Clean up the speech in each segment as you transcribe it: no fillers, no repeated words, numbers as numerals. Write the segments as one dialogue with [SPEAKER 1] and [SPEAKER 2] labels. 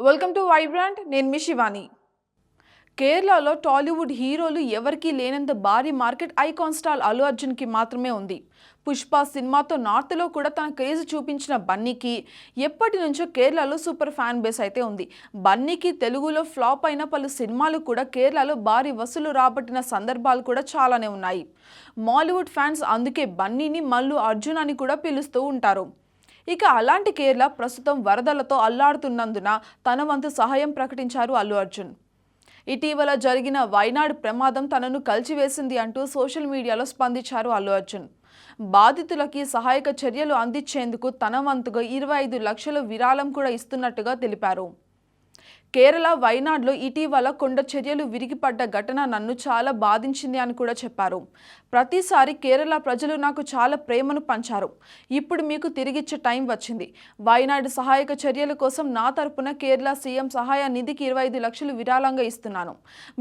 [SPEAKER 1] Welcome to Vibrant. నేను మీ శివాని. కేరళలో టాలీవుడ్ హీరోలు ఎవరికీ లేనంత భారీ మార్కెట్ ఐకాన్ స్టార్ అల్లు అర్జున్కి మాత్రమే ఉంది. పుష్ప సినిమాతో నార్త్లో కూడా తన క్రేజ్ చూపించిన బన్నీకి ఎప్పటి నుంచో కేరళలో సూపర్ ఫ్యాన్ బేస్ అయితే ఉంది. బన్నీకి తెలుగులో ఫ్లాప్ అయిన పలు సినిమాలు కూడా కేరళలో భారీ వసూలు రాబట్టిన సందర్భాలు కూడా చాలానే ఉన్నాయి. మాలీవుడ్ ఫ్యాన్స్ అందుకే బన్నీని మల్లు అర్జున్ అని కూడా పిలుస్తూ ఉంటారు. ఇక అలాంటి కేరళ ప్రస్తుతం వరదలతో అల్లాడుతున్నందున తన వంతు సహాయం ప్రకటించారు అల్లు అర్జున్. ఇటీవల జరిగిన వైనాడ్ ప్రమాదం తనను కలిచివేసింది అంటూ సోషల్ మీడియాలో స్పందించారు అల్లు అర్జున్. బాధితులకి సహాయక చర్యలు అందించేందుకు తన వంతుగా 25 లక్షల విరాళం కూడా ఇస్తున్నట్టుగా తెలిపారు. కేరళ వైనాడ్లో ఇటీవల కొండ చర్యలు విరిగిపడ్డ ఘటన నన్ను చాలా బాధించింది అని కూడా చెప్పారు. ప్రతిసారి కేరళ ప్రజలు నాకు చాలా ప్రేమను పంచారు. ఇప్పుడు మీకు తిరిగిచ్చే టైం వచ్చింది. వైనాడ్ సహాయక చర్యల కోసం నా తరపున కేరళ సీఎం సహాయ నిధికి 25 లక్షలు విరాళంగా ఇస్తున్నాను.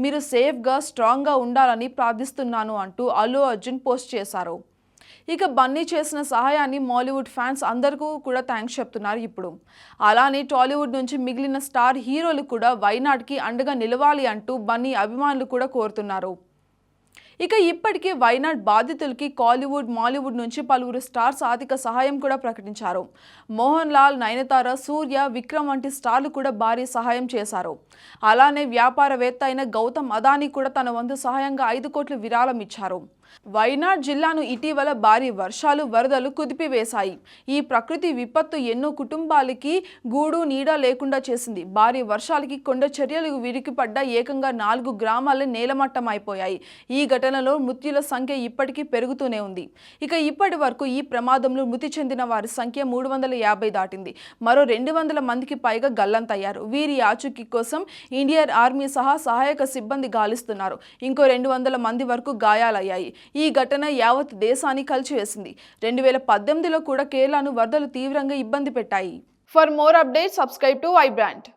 [SPEAKER 1] మీరు సేఫ్గా స్ట్రాంగ్గా ఉండాలని ప్రార్థిస్తున్నాను అంటూ అల్లు అర్జున్ పోస్ట్ చేశారు. ఇక బన్నీ చేసిన సహాయాన్ని మాలీవుడ్ ఫ్యాన్స్ అందరికీ కూడా థ్యాంక్స్ చెప్తున్నారు. ఇప్పుడు అలానే టాలీవుడ్ నుంచి మిగిలిన స్టార్ హీరోలు కూడా వైనాడ్కి అండగా నిలవాలి అంటూ బన్నీ అభిమానులు కూడా కోరుతున్నారు. ఇక ఇప్పటికే వైనాడ్ బాధితులకి కాలీవుడ్, మాలీవుడ్ నుంచి పలువురు స్టార్స్ ఆర్థిక సహాయం కూడా ప్రకటించారు. మోహన్ లాల్, నయనతార, సూర్య, విక్రమ్ వంటి స్టార్లు కూడా భారీ సహాయం చేశారు. అలానే వ్యాపారవేత్త అయిన గౌతమ్ అదానీ కూడా తన వంతు సహాయంగా 5 కోట్ల విరాళం ఇచ్చారు. వైనాడ్ జిల్లాను ఇటీవల భారీ వర్షాలు, వరదలు కుదిపివేశాయి. ఈ ప్రకృతి విపత్తు ఎన్నో కుటుంబాలకి గూడు నీడ లేకుండా చేసింది. భారీ వర్షాలకి కొండ చర్యలు విరిగిపడ్డ ఏకంగా 4 గ్రామాలు నేలమట్టం అయిపోయాయి. ఈ ఘటనలో మృత్యుల సంఖ్య ఇప్పటికీ పెరుగుతూనే ఉంది. ఇక ఇప్పటి వరకు ఈ ప్రమాదంలో మృతి చెందిన వారి సంఖ్య 350 దాటింది. మరో 200 మందికి పైగా గల్లంతయ్యారు. వీరి ఆచూకీ కోసం ఇండియన్ ఆర్మీ సహా సహాయక సిబ్బంది గాలిస్తున్నారు. ఇంకో 200 మంది వరకు గాయాలయ్యాయి. ఈ ఘటన యావత్ దేశాన్ని కలిచివేసింది. 2018లో కూడా కేరళను వరదలు తీవ్రంగా ఇబ్బంది పెట్టాయి. For more updates subscribe to Vibrant.